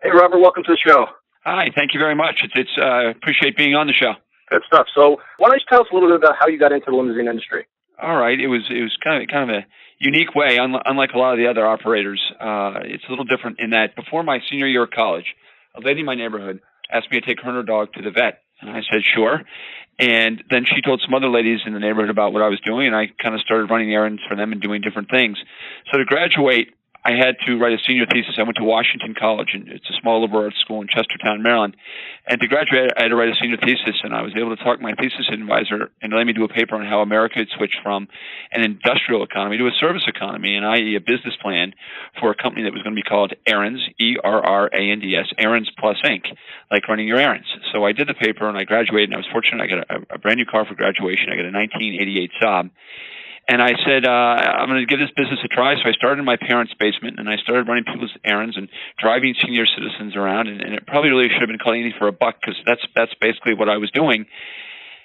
Hey, Robert, welcome to the show. Hi, thank you very much. It's appreciate being on the show. Good stuff. So why don't you tell us a little bit about how you got into the limousine industry? All right, it was kind of a unique way, unlike a lot of the other operators. It's a little different in that before my senior year of college, a lady in my neighborhood asked me to take her and her dog to the vet, and I said sure. And then she told some other ladies in the neighborhood about what I was doing, and I kind of started running errands for them and doing different things. So to graduate, I had to write a senior thesis. I went to Washington College, and it's a small liberal arts school in Chestertown, Maryland. And to graduate, I had to write a senior thesis, and I was able to talk my thesis advisor and let me do a paper on how America had switched from an industrial economy to a service economy, and i.e. a business plan for a company that was going to be called Errands, E-R-R-A-N-D-S, Errands Plus Inc., like running your errands. So I did the paper, and I graduated, and I was fortunate. I got a brand new car for graduation. I got a 1988 Saab. And I said, I'm going to give this business a try. So I started in my parents' basement, and I started running people's errands and driving senior citizens around. And it probably really should have been called anything for a buck, because that's basically what I was doing.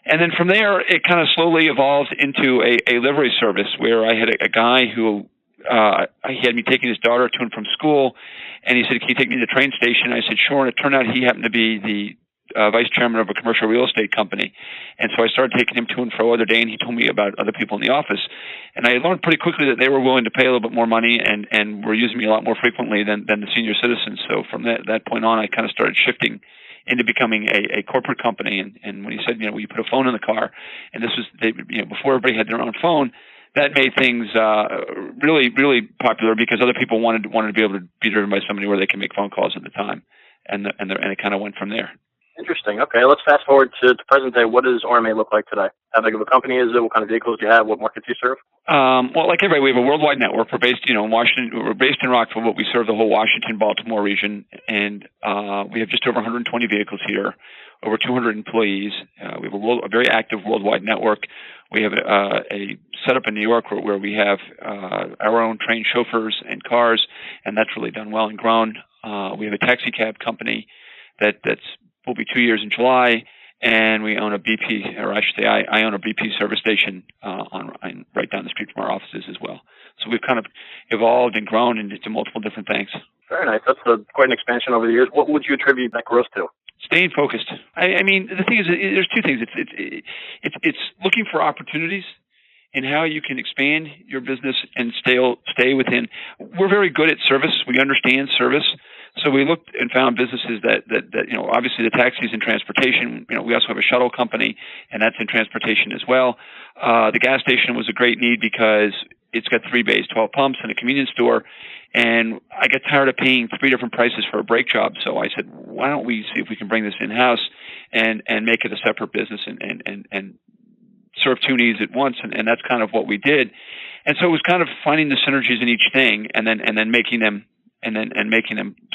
And then from there, it kind of slowly evolved into a livery service where I had a guy who he had me taking his daughter to and from school, and he said, "Can you take me to the train station?" I said, "Sure." And it turned out he happened to be the vice chairman of a commercial real estate company. And so I started taking him to and fro other day, and he told me about other people in the office. And I learned pretty quickly that they were willing to pay a little bit more money and were using me a lot more frequently than the senior citizens. So from that point on, I kind of started shifting into becoming a corporate company. And when he said, will you put a phone in the car? And this was, before everybody had their own phone, that made things really, really popular because other people wanted to be able to be driven by somebody where they can make phone calls at the time. And it kind of went from there. Interesting. Okay, let's fast forward to present day. What does RMA look like today? How big of a company is it? What kind of vehicles do you have? What markets do you serve? Well, like everybody, we have a worldwide network. We're based, in Washington. We're based in Rockville, but we serve the whole Washington, Baltimore region, and we have just over 120 vehicles here, over 200 employees. We have a very active worldwide network. We have a setup in New York where we have our own trained chauffeurs and cars, and that's really done well and grown. We have a taxi cab company that's will be 2 years in July, and we own a BP, or I should say I own a BP service station right down the street from our offices as well. So we've kind of evolved and grown into multiple different things. Very nice. That's quite an expansion over the years. What would you attribute that growth to? Staying focused. I mean, the thing is, there's two things. It's looking for opportunities in how you can expand your business and stay within. We're very good at service. We understand service. So we looked and found businesses that obviously the taxis and transportation. We also have a shuttle company, and that's in transportation as well. The gas station was a great need because it's got 3 bays, 12 pumps, and a convenience store. And I got tired of paying 3 different prices for a brake job. So I said, why don't we see if we can bring this in-house and make it a separate business and serve 2 needs at once. And that's kind of what we did. And so it was kind of finding the synergies in each thing and then making them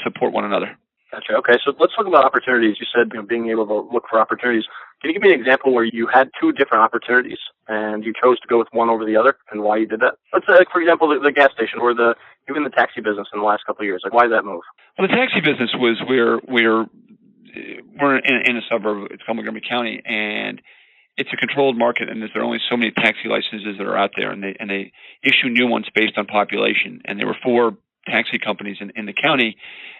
support one another. Gotcha. Okay, so let's talk about opportunities. You said being able to look for opportunities. Can you give me an example where you had 2 different opportunities and you chose to go with one over the other, and why you did that? Let's say, for example, the gas station or even the taxi business in the last couple of years. Like, why did that move? Well, the taxi business was we're in a suburb. It's called Montgomery County, and it's a controlled market, and there are only so many taxi licenses that are out there, and they issue new ones based on population. And there were 4 taxi companies in the county,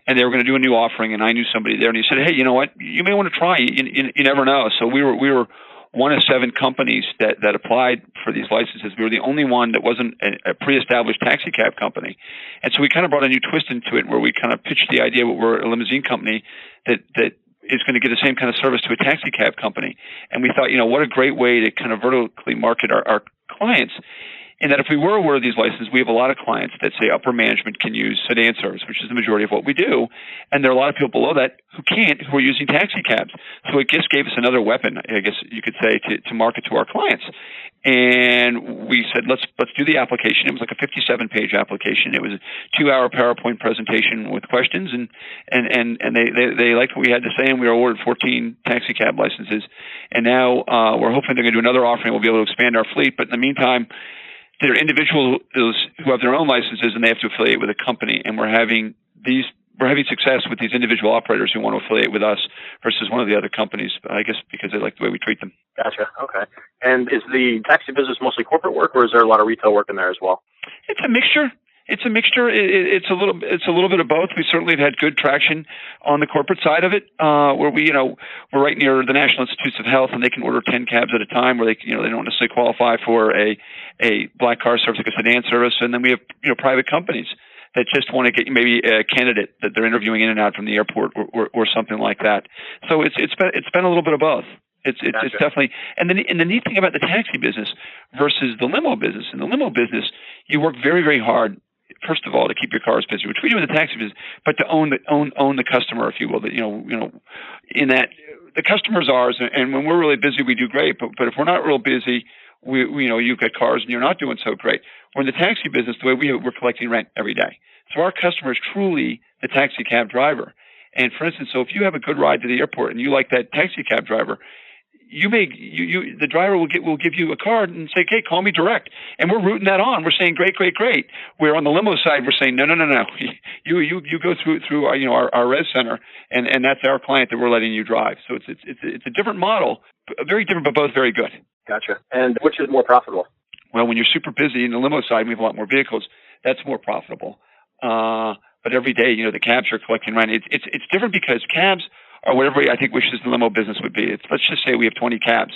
and they were going to do a new offering, and I knew somebody there, and he said, "Hey, you know what? You may want to try. You never know." So we were one of 7 companies that applied for these licenses. We were the only one that wasn't a pre-established taxi cab company, and so we kind of brought a new twist into it, where we kind of pitched the idea that we're a limousine company that is going to get the same kind of service to a taxi cab company. And we thought, what a great way to kind of vertically market our clients. And that if we were aware of these licenses, we have a lot of clients that say upper management can use sedan service, which is the majority of what we do. And there are a lot of people below that who can't, who are using taxi cabs. So it just gave us another weapon, I guess you could say, to market to our clients. And we said, let's do the application. It was like a 57-page application. It was a 2-hour PowerPoint presentation with questions, and they liked what we had to say, and we were awarded 14 taxi cab licenses. And now we're hoping they're going to do another offering. We'll be able to expand our fleet. But in the meantime, there are individuals who have their own licenses, and they have to affiliate with a company. And we're having success with these individual operators who want to affiliate with us versus one of the other companies, I guess because they like the way we treat them. Gotcha. Okay. And is the taxi business mostly corporate work, or is there a lot of retail work in there as well? It's a mixture. It's a mixture. It's a little bit of both. We certainly have had good traction on the corporate side of it, where we're right near the National Institutes of Health, and they can order 10 cabs at a time, where they don't necessarily qualify for a black car service, like a sedan service. And then we have private companies that just want to get maybe a candidate that they're interviewing in and out from the airport or something like that. So it's been a little bit of both. It's definitely, and the neat thing about the taxi business versus the limo business, in the limo business, you work very, very hard, first of all, to keep your cars busy, which we do in the taxi business, but to own the customer, if you will. That in that the customer's ours, and when we're really busy, we do great. But if we're not real busy, you've got cars and you're not doing so great. We're in the taxi business, the way we're collecting rent every day. So our customer is truly the taxi cab driver. And for instance, so if you have a good ride to the airport and you like that taxi cab driver, the driver will give you a card and say, "Okay, call me direct," and we're rooting that on. We're saying, "Great, great, great." Where on the limo side, we're saying, "No. You go through our res center, and that's our client that we're letting you drive." So it's a different model, very different, but both very good. Gotcha. And which is more profitable? Well, when you're super busy in the limo side, we have a lot more vehicles. That's more profitable. But every day, the cabs are collecting rent. It's different because cabs or whatever I think wishes the limo business would be. Let's just say we have 20 cabs.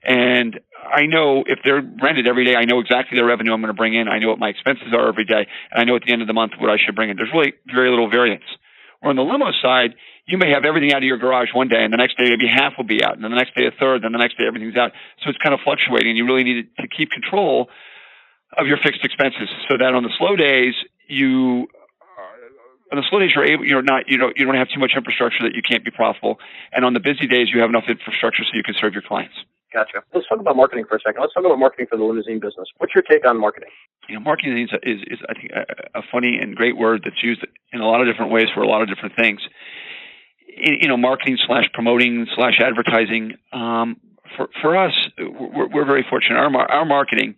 And I know if they're rented every day, I know exactly the revenue I'm going to bring in. I know what my expenses are every day. And I know at the end of the month what I should bring in. There's really very little variance. Or on the limo side, you may have everything out of your garage one day, and the next day maybe half will be out, and then the next day a third, then the next day everything's out. So it's kind of fluctuating. You really need to keep control of your fixed expenses so that on the slow days, you're able, you don't have too much infrastructure that you can't be profitable. And on the busy days, you have enough infrastructure so you can serve your clients. Gotcha. Let's talk about marketing for a second. Let's talk about marketing for the limousine business. What's your take on marketing? Marketing is I think, a funny and great word that's used in a lot of different ways for a lot of different things. Marketing / promoting / advertising. For us, we're very fortunate. Our marketing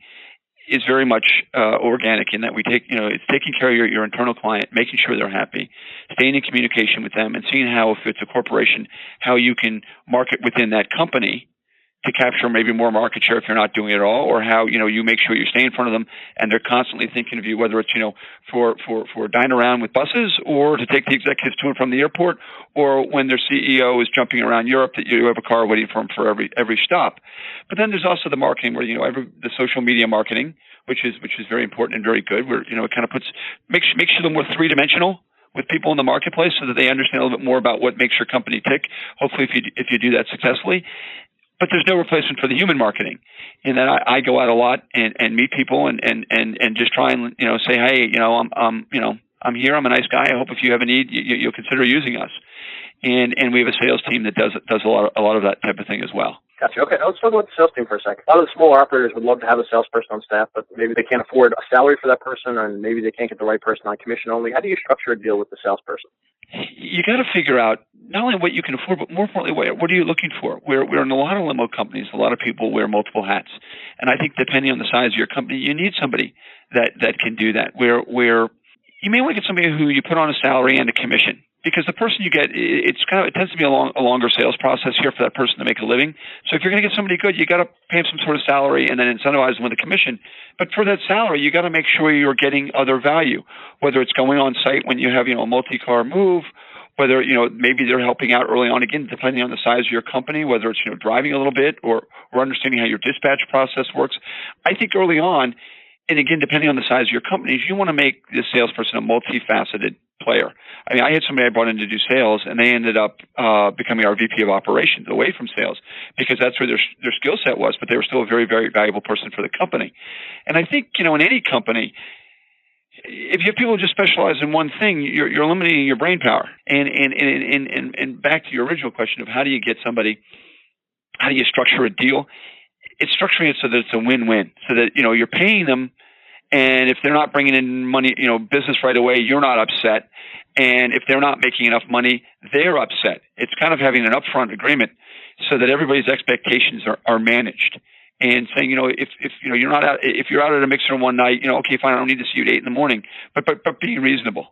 is very much organic in that we take, it's taking care of your internal client, making sure they're happy, staying in communication with them, and seeing how, if it's a corporation, how you can market within that company to capture maybe more market share if you're not doing it at all, or how, you make sure you stay in front of them and they're constantly thinking of you, whether it's, for dine around with buses or to take the executives to and from the airport, or when their CEO is jumping around Europe, that you have a car waiting for them for every stop. But then there's also the marketing where, the social media marketing, which is very important and very good, where, it kind of makes you a little more three-dimensional with people in the marketplace so that they understand a little bit more about what makes your company tick, hopefully if you do that successfully. But there's no replacement for the human marketing. In that I go out a lot and meet people and just try and say, hey, I'm here. I'm a nice guy. I hope if you have a need, you'll consider using us. And we have a sales team that does a lot of that type of thing as well. Gotcha. Okay, let's talk about the sales team for a second. A lot of the smaller operators would love to have a salesperson on staff, but maybe they can't afford a salary for that person, or maybe they can't get the right person on commission only. How do you structure a deal with the salesperson? You got to figure out not only what you can afford, but more importantly, what are you looking for? We're in a lot of limo companies. A lot of people wear multiple hats, and I think depending on the size of your company, you need somebody that can do that. Where you may want to get somebody who you put on a salary and a commission. Because the person you get, it tends to be a longer sales process here for that person to make a living. So if you're going to get somebody good, you got to pay them some sort of salary and then incentivize them with a commission. But for that salary, you got to make sure you're getting other value, whether it's going on site when you have a multi-car move, whether maybe they're helping out early on, again depending on the size of your company, whether it's driving a little bit or understanding how your dispatch process works. I think early on, and again depending on the size of your companies, you want to make the salesperson a multifaceted player. I mean, I had somebody I brought in to do sales, and they ended up becoming our VP of operations away from sales because that's where their skill set was, but they were still a very, very valuable person for the company. And I think, in any company, if you have people who just specialize in one thing, you're eliminating your brain power. And back to your original question of how do you get somebody, how do you structure a deal? It's structuring it so that it's a win-win, so that, you're paying them. And if they're not bringing in money, business right away, you're not upset. And if they're not making enough money, they're upset. It's kind of having an upfront agreement so that everybody's expectations are managed. And saying, if you're not out, if you're out at a mixer one night, okay, fine, I don't need to see you at 8 a.m, but being reasonable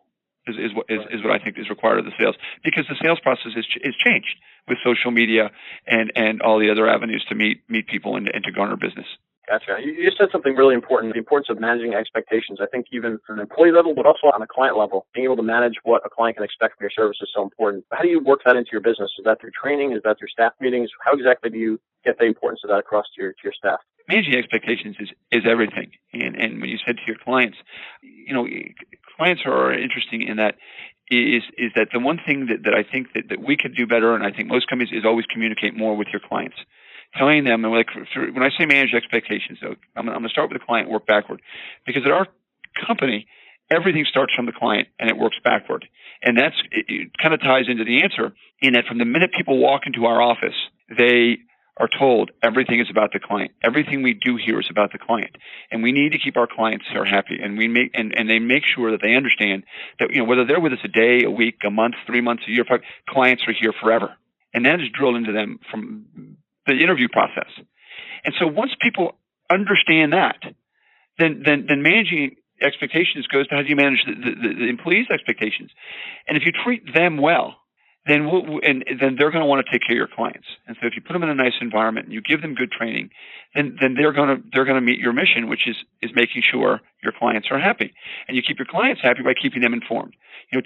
is what I think is required of the sales, because the sales process is changed with social media and all the other avenues to meet people and to garner business. Gotcha. You said something really important, the importance of managing expectations. I think even from an employee level, but also on a client level, being able to manage what a client can expect from your service is so important. How do you work that into your business? Is that through training? Is that through staff meetings? How exactly do you get the importance of that across to your staff? Managing expectations is everything. And when you said to your clients, clients are interesting in that is that the one thing that I think that we could do better, and I think most companies, is always communicate more with your clients. Telling them, like, when I say manage expectations, so I'm going to start with the client, work backward, because at our company, everything starts from the client and it works backward, and it kind of ties into the answer in that from the minute people walk into our office, they are told everything is about the client. Everything we do here is about the client, and we need to keep our clients happy. And they make sure that they understand that whether they're with us a day, a week, a month, 3 months, a year, clients are here forever, and that is drilled into them from the interview process. And so once people understand that, then managing expectations goes to how do you manage the employees' expectations. And if you treat them well, then then they're going to want to take care of your clients. And so if you put them in a nice environment and you give them good training, then they're going to meet your mission, which is making sure your clients are happy. And you keep your clients happy by keeping them informed.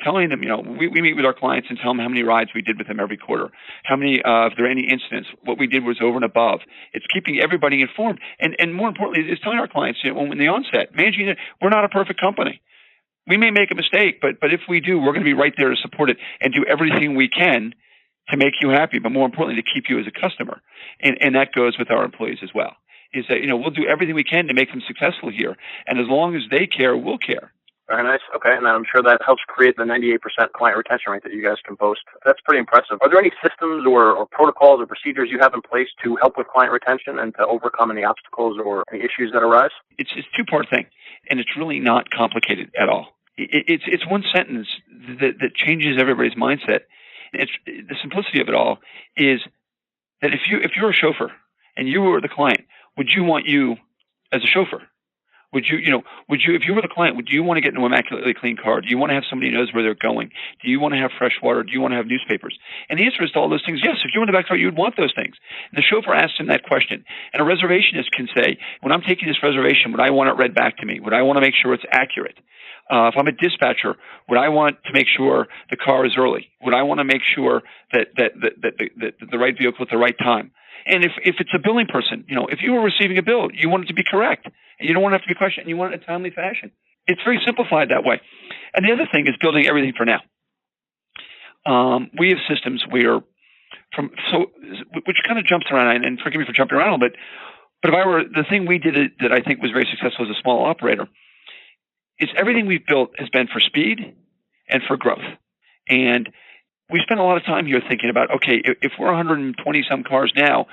Telling them, we meet with our clients and tell them how many rides we did with them every quarter, how many, if there are any incidents, what we did was over and above. It's keeping everybody informed. And more importantly, it's telling our clients, when in the onset, managing it, we're not a perfect company. We may make a mistake, but if we do, we're going to be right there to support it and do everything we can to make you happy, but more importantly, to keep you as a customer. And that goes with our employees as well, is that, we'll do everything we can to make them successful here. And as long as they care, we'll care. Very nice. Okay, and I'm sure that helps create the 98% client retention rate that you guys can boast. That's pretty impressive. Are there any systems or protocols or procedures you have in place to help with client retention and to overcome any obstacles or any issues that arise? It's a two-part thing, and it's really not complicated at all. It's one sentence that changes everybody's mindset. It's the simplicity of it all is that if you're a chauffeur and you were the client, would you want you as a chauffeur? Would you if you were the client, would you want to get into an immaculately clean car? Do you want to have somebody who knows where they're going? Do you want to have fresh water? Do you want to have newspapers? And the answer is to all those things, yes. If you were in the back car, you would want those things. And the chauffeur asks him that question. And a reservationist can say, when I'm taking this reservation, would I want it read back to me? Would I want to make sure it's accurate? If I'm a dispatcher, would I want to make sure the car is early? Would I want to make sure that the right vehicle at the right time? And if it's a billing person, if you were receiving a bill, you want it to be correct. And you don't want to have to be questioned. You want it in a timely fashion. It's very simplified that way. And the other thing is building everything for now. We have systems where, which kind of jumps around, and forgive me for jumping around a little bit, but if I were, the thing we did that I think was very successful as a small operator is everything we've built has been for speed and for growth. And we spend a lot of time here thinking about, okay, if we're 120 some cars now,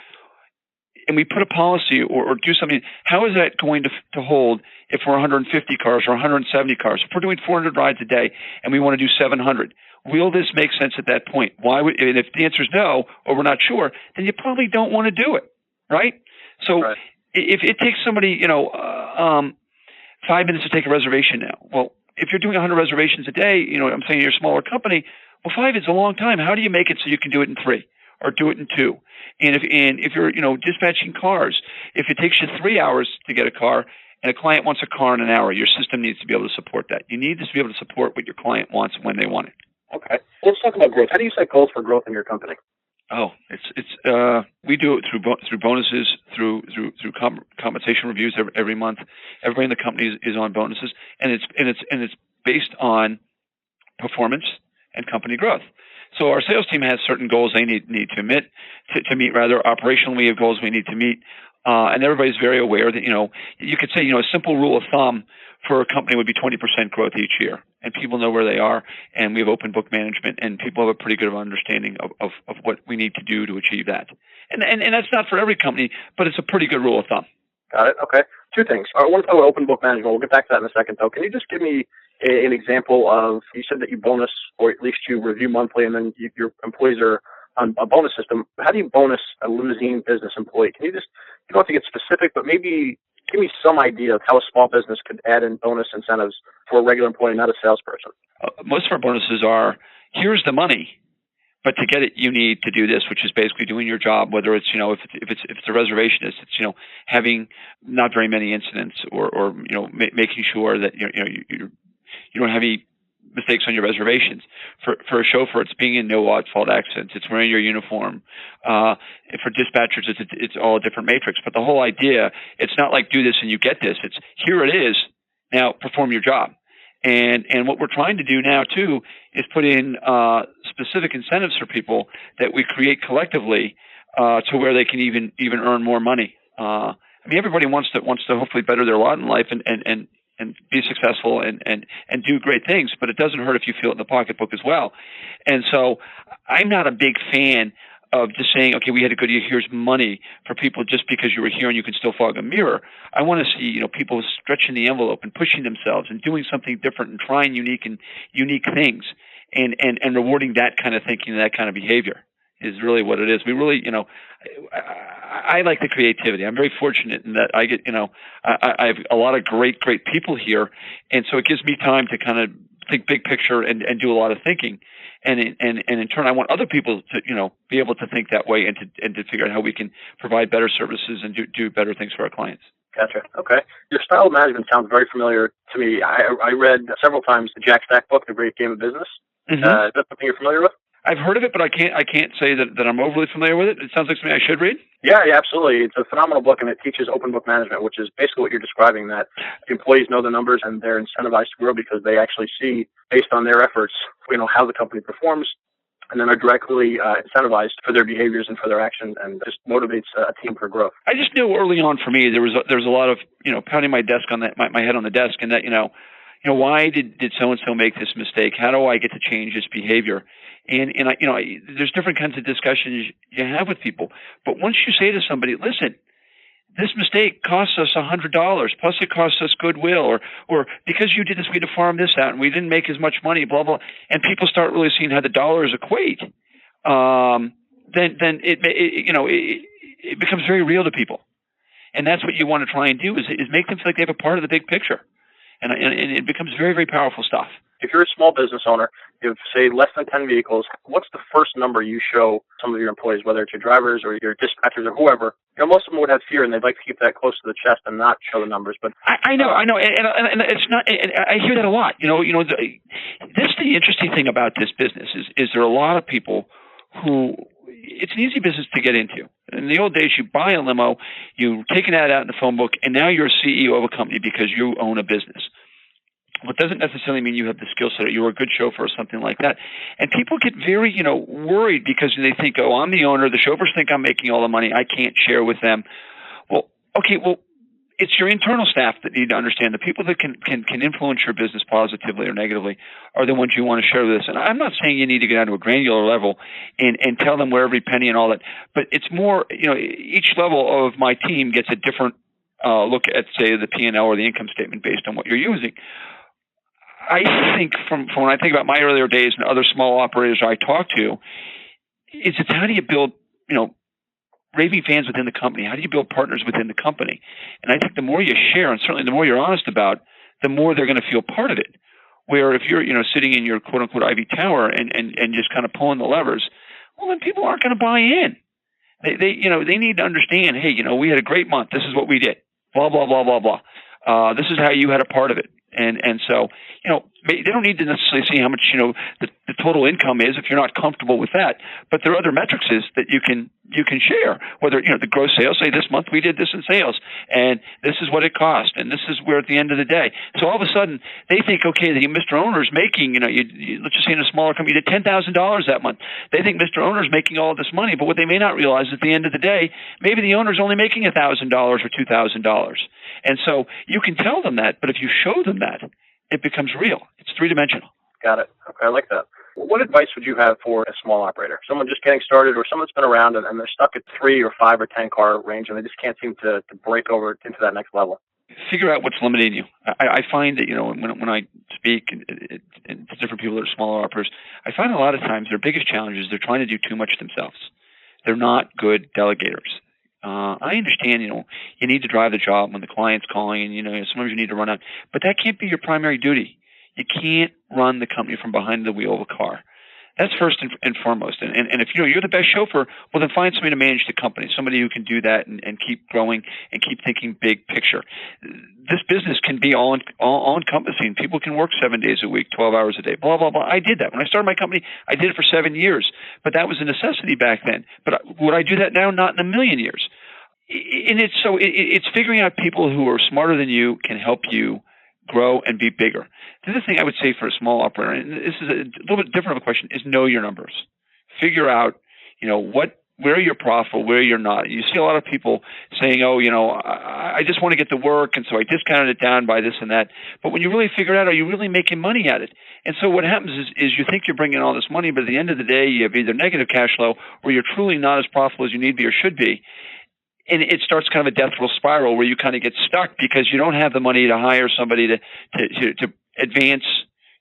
and we put a policy or do something, how is that going to hold if we're 150 cars or 170 cars? If we're doing 400 rides a day and we want to do 700, will this make sense at that point? And if the answer is no, or we're not sure, then you probably don't want to do it, right? So right. If it takes somebody, 5 minutes to take a reservation now, well, if you're doing 100 reservations a day, I'm saying you're a smaller company, well, 5 is a long time. How do you make it so you can do it in 3 or do it in 2? And if you're, dispatching cars, if it takes you 3 hours to get a car and a client wants a car in an hour, your system needs to be able to support that. You need to be able to support what your client wants when they want it. Okay. Let's talk about growth. How do you set goals for growth in your company? Oh, we do it through bonuses, through compensation reviews every month. Everybody in the company is on bonuses, and it's based on performance and company growth. So our sales team has certain goals they need to meet. Operationally, we have goals we need to meet, and everybody's very aware that you could say a simple rule of thumb for a company would be 20% growth each year, and people know where they are, and we have open book management, and people have a pretty good understanding of what we need to do to achieve that. And that's not for every company, but it's a pretty good rule of thumb. Got it. Okay. 2 things. I want to talk about open book management. We'll get back to that in a second, though. Can you just give me an example of, you said that you bonus, or at least you review monthly, and then your employees are on a bonus system. How do you bonus a Limousine business employee? Can you don't have to get specific, but maybe give me some idea of how a small business could add in bonus incentives for a regular employee, not a salesperson? Most of our bonuses are, here's the money, But to get it, you need to do this, which is basically doing your job. Whether it's if it's a reservationist, it's having not very many incidents, or making sure that you don't have any mistakes on your reservations. For a chauffeur, it's being in no fault accidents. It's wearing your uniform. For dispatchers, it's all a different matrix. But the whole idea, it's not like do this and you get this. It's here it is. Now perform your job. And what we're trying to do now too is put in specific incentives for people that we create collectively to where they can even earn more money. Everybody wants to hopefully better their lot in life and be successful and do great things, but it doesn't hurt if you feel it in the pocketbook as well. And so I'm not a big fan of just saying, okay, we had a good year, here's money for people just because you were here and you can still fog a mirror. I want to see, people stretching the envelope and pushing themselves and doing something different and trying unique things and rewarding that kind of thinking and that kind of behavior is really what it is. We really, I like the creativity. I'm very fortunate in that I get, I have a lot of great people here. And so it gives me time to kind of think big picture and do a lot of thinking. And in turn, I want other people to, be able to think that way and to figure out how we can provide better services and do better things for our clients. Gotcha. Okay. Your style of management sounds very familiar to me. I read several times the Jack Stack book, The Great Game of Business. Mm-hmm. Is that something you're familiar with? I've heard of it, but I can't say that I'm overly familiar with it. It sounds like something I should read. Yeah, absolutely. It's a phenomenal book, and it teaches open book management, which is basically what you're describing, that the employees know the numbers and they're incentivized to grow because they actually see, based on their efforts, how the company performs, and then are directly incentivized for their behaviors and for their actions, and just motivates a team for growth. I just knew early on for me there was a lot of pounding my desk on that my head on the desk, and that why did so and so make this mistake? How do I get to change this behavior? And there's different kinds of discussions you have with people. But once you say to somebody, listen, this mistake costs us $100, plus it costs us goodwill, or because you did this, we had to farm this out, and we didn't make as much money, blah, blah, and people start really seeing how the dollars equate, then it becomes very real to people. And that's what you want to try and do is make them feel like they have a part of the big picture. And it becomes very, very powerful stuff. If you're a small business owner, you have, say, less than 10 vehicles, what's the first number you show some of your employees, whether it's your drivers or your dispatchers or whoever? Most of them would have fear, and they'd like to keep that close to the chest and not show the numbers. But I know, and it's not. And I hear that a lot. That's the interesting thing about this business is there are a lot of people who it's an easy business to get into. In the old days, you buy a limo, you take an ad out in the phone book, and now you're a CEO of a company because you own a business. Well, it doesn't necessarily mean you have the skill set or you're a good chauffeur or something like that. And people get very, worried because they think, oh, I'm the owner. The chauffeurs think I'm making all the money. I can't share with them. Well, okay, it's your internal staff that need to understand. The people that can influence your business positively or negatively are the ones you want to share with us. And I'm not saying you need to get down to a granular level and tell them where every penny and all that, but it's more, each level of my team gets a different look at, say, the P&L or the income statement based on what you're using. I think from when I think about my earlier days and other small operators I talk to, it's how do you build, raving fans within the company? How do you build partners within the company? And I think the more you share, and certainly the more you're honest about, the more they're going to feel part of it. Where if you're, sitting in your quote unquote Ivy Tower and just kind of pulling the levers, well, then people aren't going to buy in. They need to understand, hey, we had a great month. This is what we did. Blah, blah, blah, blah, blah. This is how you had a part of it. And so, they don't need to necessarily see how much, the total income is if you're not comfortable with that. But there are other metrics that you can share, whether, the gross sales, say this month we did this in sales and this is what it cost. And this is where at the end of the day. So all of a sudden they think, okay, the Mr. Owner's making, let's just say in a smaller company, you did $10,000 that month. They think Mr. Owner's making all this money, but what they may not realize at the end of the day, maybe the owner's only making $1,000 or $2,000. And so you can tell them that, but if you show them that, it becomes real. It's three-dimensional. Got it. Okay, I like that. What advice would you have for a small operator? Someone just getting started or someone that's been around and they're stuck at 3 or 5 or 10 car range and they just can't seem to break over into that next level? Figure out what's limiting you. I find that, when I speak and to different people that are smaller operators, I find a lot of times their biggest challenge is they're trying to do too much themselves. They're not good delegators. I understand, you need to drive the job when the client's calling and, sometimes you need to run out. But that can't be your primary duty. You can't run the company from behind the wheel of a car. That's first and foremost. And if you're the best chauffeur, well, then find somebody to manage the company, somebody who can do that and keep growing and keep thinking big picture. This business can be all encompassing. People can work 7 days a week, 12 hours a day, blah, blah, blah. I did that. When I started my company, I did it for 7 years, but that was a necessity back then. But would I do that now? Not in a million years. And it's figuring out people who are smarter than you can help you grow and be bigger. The other thing I would say for a small operator, and this is a little bit different of a question, is know your numbers. Figure out, where you're profitable, where you're not. You see a lot of people saying, I just want to get to work, and so I discounted it down by this and that. But when you really figure it out, are you really making money at it? And so what happens is you think you're bringing all this money, but at the end of the day, you have either negative cash flow or you're truly not as profitable as you need to be or should be. And it starts kind of a death roll spiral where you kind of get stuck because you don't have the money to hire somebody to advance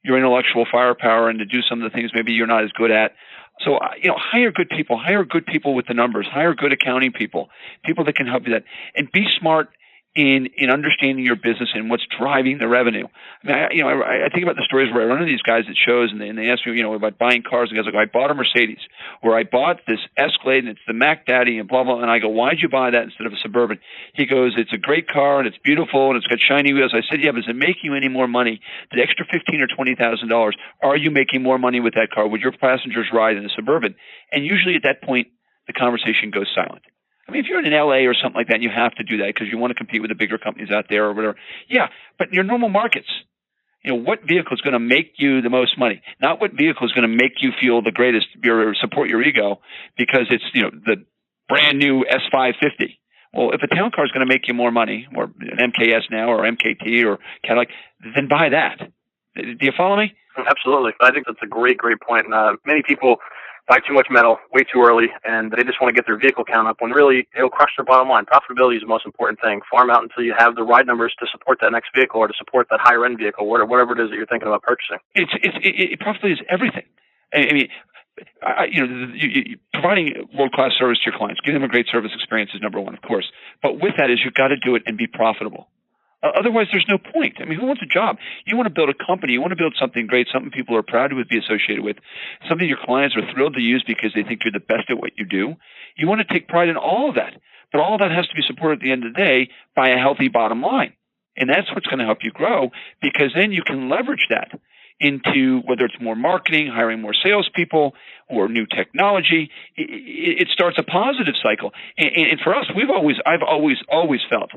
your intellectual firepower and to do some of the things maybe you're not as good at. So, hire good people with the numbers, hire good accounting people that can help you that, and be smart in understanding your business and what's driving the revenue. I mean, I think about the stories where I run into these guys at shows and they ask me, about buying cars, and guys like, I bought a Mercedes, or I bought this Escalade and it's the Mac Daddy and blah, blah, and I go, why'd you buy that instead of a Suburban? He goes, it's a great car and it's beautiful and it's got shiny wheels. I said, yeah, but does it make you any more money? The extra $15,000 or $20,000, are you making more money with that car? Would your passengers ride in a Suburban? And usually at that point, the conversation goes silent. I mean, if you're in LA or something like that, you have to do that because you want to compete with the bigger companies out there or whatever. Yeah, but in your normal markets, what vehicle is going to make you the most money? Not what vehicle is going to make you feel the greatest or support your ego because it's, the brand new S550. Well, if a town car is going to make you more money, or an MKS now or MKT or Cadillac, then buy that. Do you follow me? Absolutely. I think that's a great point. Many people buy too much metal way too early, and they just want to get their vehicle count up when really it'll crush their bottom line. Profitability is the most important thing. Farm out until you have the ride numbers to support that next vehicle or to support that higher end vehicle, whatever it is that you're thinking about purchasing. Profitability is everything. Providing world-class service to your clients, giving them a great service experience is number one, of course. But with that is you've got to do it and be profitable. Otherwise, there's no point. I mean, who wants a job? You want to build a company. You want to build something great, something people are proud to be associated with, something your clients are thrilled to use because they think you're the best at what you do. You want to take pride in all of that. But all of that has to be supported at the end of the day by a healthy bottom line. And that's what's going to help you grow because then you can leverage that into whether it's more marketing, hiring more salespeople, or new technology. It starts a positive cycle. And for us, I've always felt,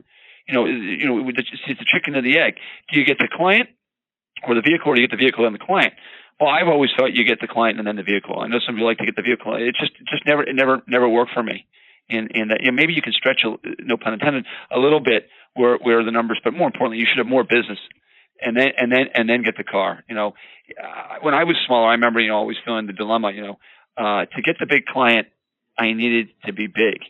it's the chicken and the egg. Do you get the client or the vehicle, or do you get the vehicle and the client? Well, I've always thought you get the client and then the vehicle. I know some people like to get the vehicle. It never worked for me. And maybe you can stretch, no pun intended, a little bit where the numbers, but more importantly, you should have more business. And then get the car. When I was smaller, I remember always feeling the dilemma. To get the big client, I needed to be big.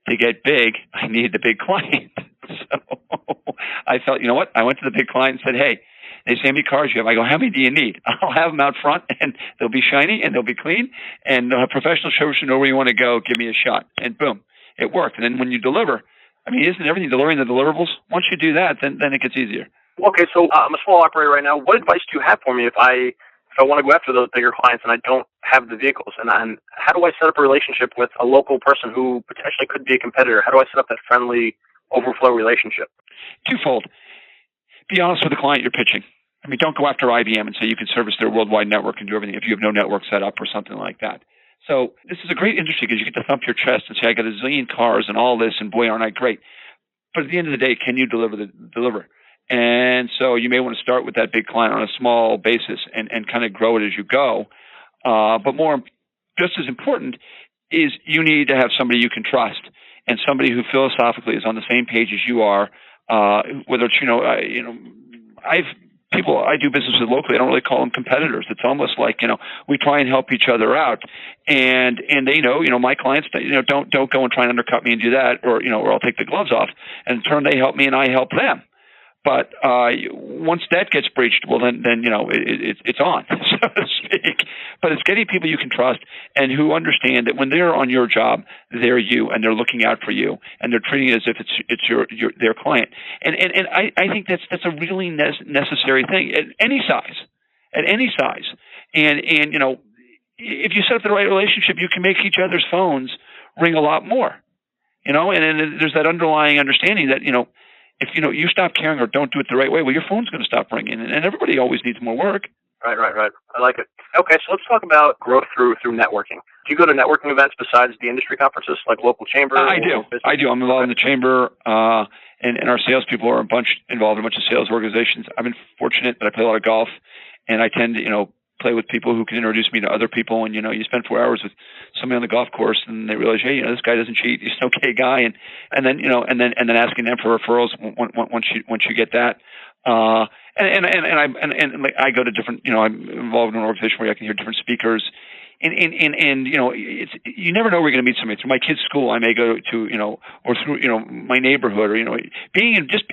To get big, I needed the big client. So I felt, what? I went to the big client and said, hey, they say, how many cars you have? I go, how many do you need? I'll have them out front, and they'll be shiny, and they'll be clean, and professional chauffeurs should know where you want to go. Give me a shot. And boom, it worked. And then when you deliver, isn't everything delivering the deliverables? Once you do that, then it gets easier. Okay, so I'm a small operator right now. What advice do you have for me if I want to go after those bigger clients and I don't have the vehicles? And how do I set up a relationship with a local person who potentially could be a competitor? How do I set up that friendly overflow relationship? Twofold. Be honest with the client you're pitching. Don't go after IBM and say you can service their worldwide network and do everything if you have no network set up or something like that. So this is a great industry because you get to thump your chest and say, I got a zillion cars and all this, and boy, aren't I great. But at the end of the day, can you deliver? And so you may want to start with that big client on a small basis and kind of grow it as you go. But just as important is you need to have somebody you can trust and somebody who philosophically is on the same page as you are. Whether it's, I do business with locally. I don't really call them competitors. It's almost like, we try and help each other out, and they know, my clients, don't go and try and undercut me and do that, or I'll take the gloves off. And in turn, they help me and I help them. But once that gets breached, well, then it's on, so to speak. But it's getting people you can trust and who understand that when they're on your job, they're you, and they're looking out for you, and they're treating it as if it's their client. And I think that's a really necessary thing at any size, And if you set up the right relationship, you can make each other's phones ring a lot more, and then there's that underlying understanding that, if, you stop caring or don't do it the right way, well, your phone's going to stop ringing, and everybody always needs more work. Right. I like it. Okay, so let's talk about growth through networking. Do you go to networking events besides the industry conferences, like local chamber? I do. I'm involved in the chamber, and our salespeople are involved in a bunch of sales organizations. I've been fortunate that I play a lot of golf, and I tend to, play with people who can introduce me to other people. And, you spend 4 hours with somebody on the golf course, and they realize, hey, this guy doesn't cheat. He's an okay guy. And then, and then asking them for referrals once you get that. And I go to different, I'm involved in an organization where I can hear different speakers. And it's, you never know where you're going to meet somebody. Through my kid's school, I may go to, or through, my neighborhood, or,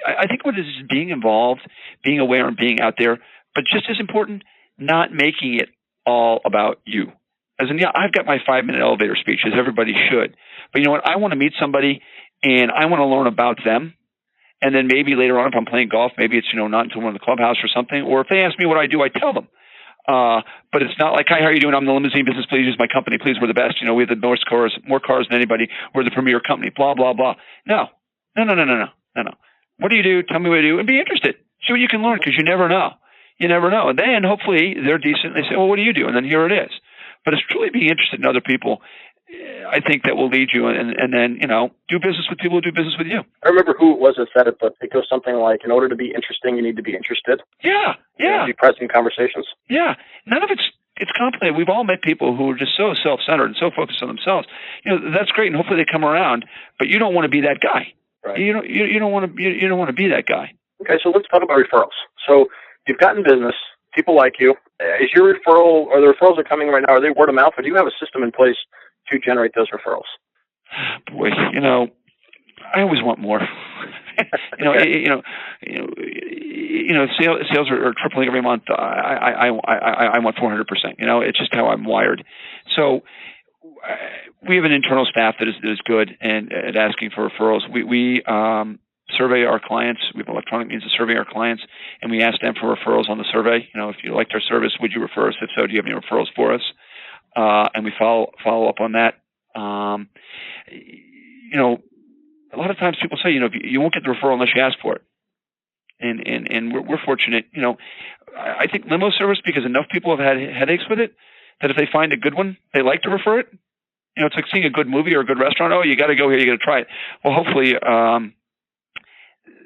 I think what it is being involved, being aware, and being out there. But just as important, not making it all about you. As in, I've got my 5-minute elevator speech, as everybody should. But you know what? I want to meet somebody, and I want to learn about them. And then maybe later on, if I'm playing golf, maybe it's, not until we're in the clubhouse or something. Or if they ask me what I do, I tell them. But it's not like, hi, how are you doing? I'm the Limousine business. Please use my company. Please, we're the best. We have the most cars, more cars than anybody. We're the premier company. Blah, blah, blah. No. What do you do? Tell me what you do, and be interested. See what you can learn, because you never know. You never know. And then hopefully they're decent. They say, well, what do you do? And then here it is. But it's truly being interested in other people, I think, that will lead you, and then, do business with people who do business with you. I remember who it was that said it, but it goes something like, in order to be interesting, you need to be interested. Yeah. Be present in conversations. Yeah. None of it's complicated. We've all met people who are just so self-centered and so focused on themselves. That's great, and hopefully they come around, but you don't want to be that guy. Right. You don't want to be that guy. Okay, so let's talk about referrals. So you've gotten business. People like you. Is your referral, or the referrals are coming right now, are they word of mouth, or do you have a system in place to generate those referrals? Boy, I always want more. Sales are tripling every month. I want 400%. It's just how I'm wired. So we have an internal staff that is good and at asking for referrals. We survey our clients. We have electronic means of surveying our clients, and we ask them for referrals on the survey. If you liked our service, would you refer us? If so, do you have any referrals for us? And we follow up on that. A lot of times people say, you won't get the referral unless you ask for it. And we're fortunate. I think limo service, because enough people have had headaches with it, that if they find a good one, they like to refer it. It's like seeing a good movie or a good restaurant. Oh, you got to go here. You got to try it. Well, hopefully,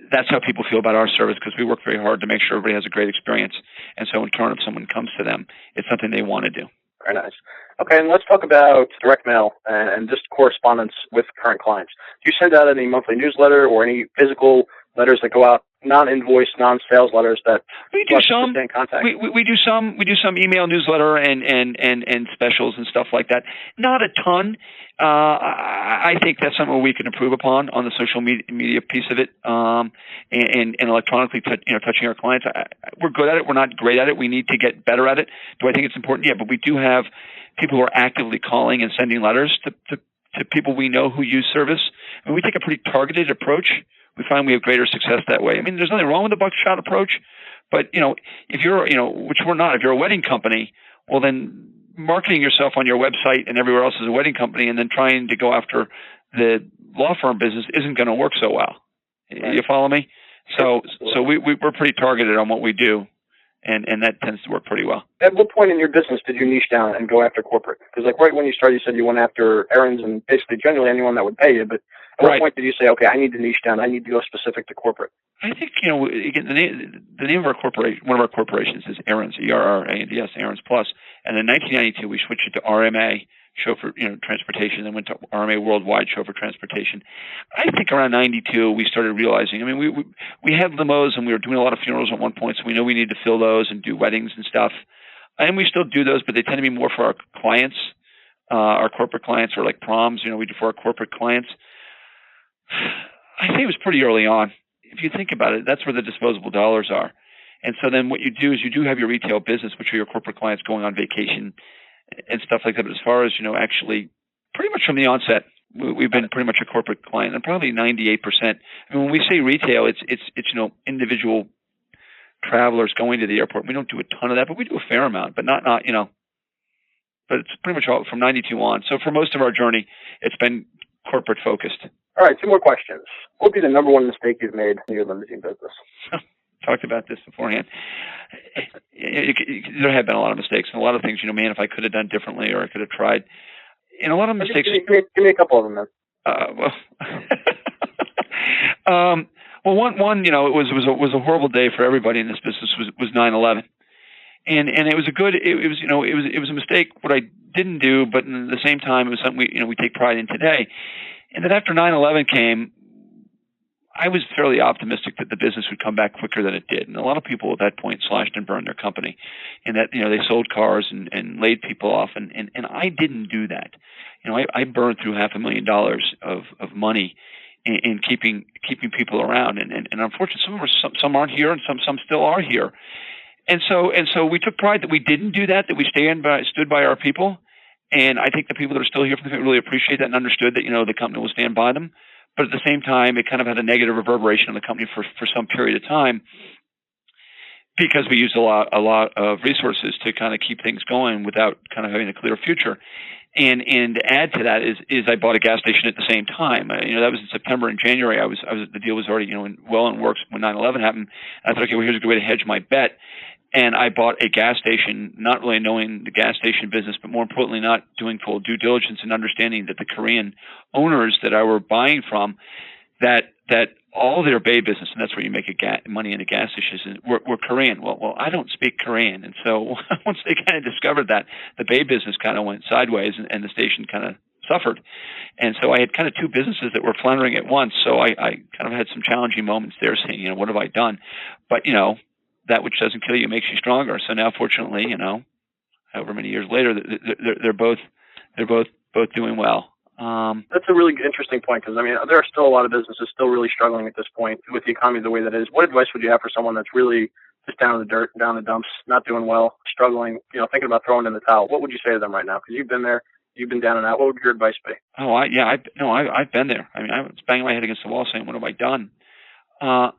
that's how people feel about our service, because we work very hard to make sure everybody has a great experience. And so in turn, if someone comes to them, it's something they want to do. Very nice. Okay, and let's talk about direct mail and just correspondence with current clients. Do you send out any monthly newsletter or any physical letters that go out, non-invoice, non-sales letters that we do some stay in contact? We do some email newsletter and specials and stuff like that. Not a ton. I think that's something we can improve upon on the social media piece of it, and electronically, touching our clients. We're good at it. We're not great at it. We need to get better at it. Do I think it's important? Yeah, but we do have people who are actively calling and sending letters to people we know who use service. And we take a pretty targeted approach. We find we have greater success that way. I mean, there's nothing wrong with the buckshot approach, but if you're, which we're not, if you're a wedding company, well then marketing yourself on your website and everywhere else as a wedding company, and then trying to go after the law firm business isn't going to work so well. Right. You follow me? So we're pretty targeted on what we do, and that tends to work pretty well. At what point in your business did you niche down and go after corporate? Because right when you started, you said you went after errands and basically generally anyone that would pay you, but at what point did you say, okay, I need to niche down, I need to go specific to corporate? I think, again, the name of our corporation, one of our corporations is Aaron's, E-R-R-A-N-D-S, Aaron's Plus. And in 1992, we switched it to RMA, Chauffeur, Transportation, then went to RMA Worldwide, Chauffeur Transportation. I think around 92, we started realizing, we had limos and we were doing a lot of funerals at one point, so we know we need to fill those and do weddings and stuff. And we still do those, but they tend to be more for our clients, our corporate clients, or like proms, we do for our corporate clients. I think it was pretty early on. If you think about it, that's where the disposable dollars are. And so then what you do is you do have your retail business, which are your corporate clients going on vacation and stuff like that. But as far as, actually pretty much from the onset, we've been pretty much a corporate client, and probably 98%. When we say retail, it's individual travelers going to the airport. We don't do a ton of that, but we do a fair amount, but not but it's pretty much all from 92 on. So for most of our journey, it's been corporate focused. All right, two more questions. What would be the number one mistake you've made in your limousine business? Talked about this beforehand. There have been a lot of mistakes and a lot of things, man, if I could have done differently or I could have tried. And a lot of mistakes. Give me a couple of them then. One, it was a horrible day for everybody in this business. Was 9/11, and it was it was a mistake what I didn't do, but at the same time it was something we take pride in today. And that after 9/11 came, I was fairly optimistic that the business would come back quicker than it did. And a lot of people at that point slashed and burned their company, and that they sold cars and laid people off, and I didn't do that. I burned through $500,000 of money in keeping people around, and unfortunately some aren't here and some still are here. And so we took pride that we didn't do that we stood by our people. And I think the people that are still here from the really appreciate that and understood that the company will stand by them. But at the same time, it kind of had a negative reverberation on the company for some period of time, because we used a lot of resources to kind of keep things going without kind of having a clear future. And to add to that is I bought a gas station at the same time. That was in September and January. The deal was already well in works when 9/11 happened. I thought, okay, well, here's a good way to hedge my bet. And I bought a gas station, not really knowing the gas station business, but more importantly, not doing full due diligence and understanding that the Korean owners that I were buying from, that all their Bay business, and that's where you make money in the gas stations, were Korean. Well, I don't speak Korean, and so once they kind of discovered that, the Bay business kind of went sideways, and the station kind of suffered. And so I had kind of two businesses that were floundering at once. So I kind of had some challenging moments there, saying, what have I done? But that which doesn't kill you makes you stronger. So now, fortunately, however many years later, they're both doing well. That's a really interesting point, because there are still a lot of businesses still really struggling at this point with the economy the way that it is. What advice would you have for someone that's really just down in the dirt, down in the dumps, not doing well, struggling, thinking about throwing in the towel? What would you say to them right now? Because you've been there, you've been down and out. What would your advice be? Oh, I've been there. I was banging my head against the wall, saying, "What have I done?" I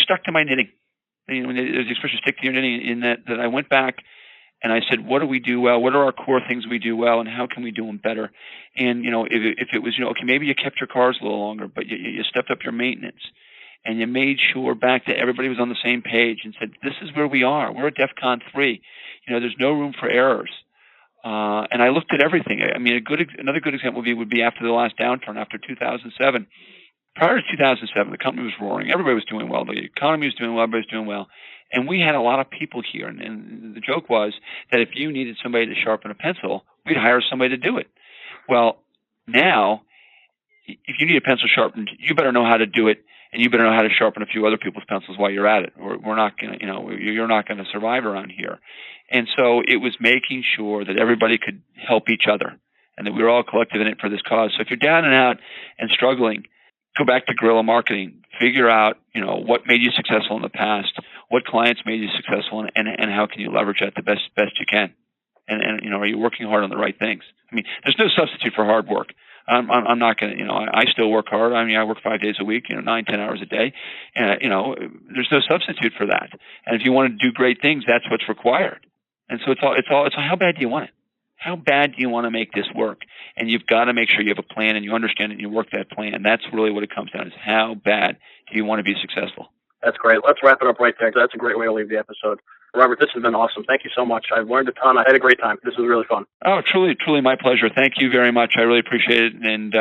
stuck to my knitting. There's the expression "stick to your knitting," in that I went back and I said, what do we do well? What are our core things we do well, and how can we do them better? And if it was okay, maybe you kept your cars a little longer, but you stepped up your maintenance, and you made sure back that everybody was on the same page and said, this is where we are. We're at DEFCON 3. There's no room for errors. And I looked at everything. Another good example would be after the last downturn, after 2007. Prior to 2007, the company was roaring. Everybody was doing well. The economy was doing well. Everybody was doing well. And we had a lot of people here. And the joke was that if you needed somebody to sharpen a pencil, we'd hire somebody to do it. Well, now, if you need a pencil sharpened, you better know how to do it, and you better know how to sharpen a few other people's pencils while you're at it. We're not going to, you're not going to survive around here. And so it was making sure that everybody could help each other, and that we were all collective in it for this cause. So if you're down and out and struggling, go back to guerrilla marketing. Figure out, what made you successful in the past, what clients made you successful, and how can you leverage that the best you can. And are you working hard on the right things? There's no substitute for hard work. I'm not going to, I still work hard. I work 5 days a week, 9-10 hours a day. And, there's no substitute for that. And if you want to do great things, that's what's required. And so it's all how bad do you want it? How bad do you want to make this work? And you've got to make sure you have a plan and you understand it and you work that plan. That's really what it comes down to, is how bad do you want to be successful? That's great. Let's wrap it up right there. That's a great way to leave the episode. Robert, this has been awesome. Thank you so much. I've learned a ton. I had a great time. This was really fun. Oh, truly my pleasure. Thank you very much. I really appreciate it. And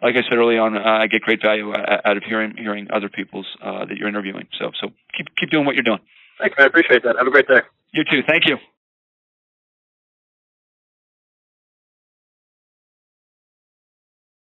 like I said early on, I get great value out of hearing other people's that you're interviewing. So keep doing what you're doing. Thanks, man. I appreciate that. Have a great day. You too. Thank you.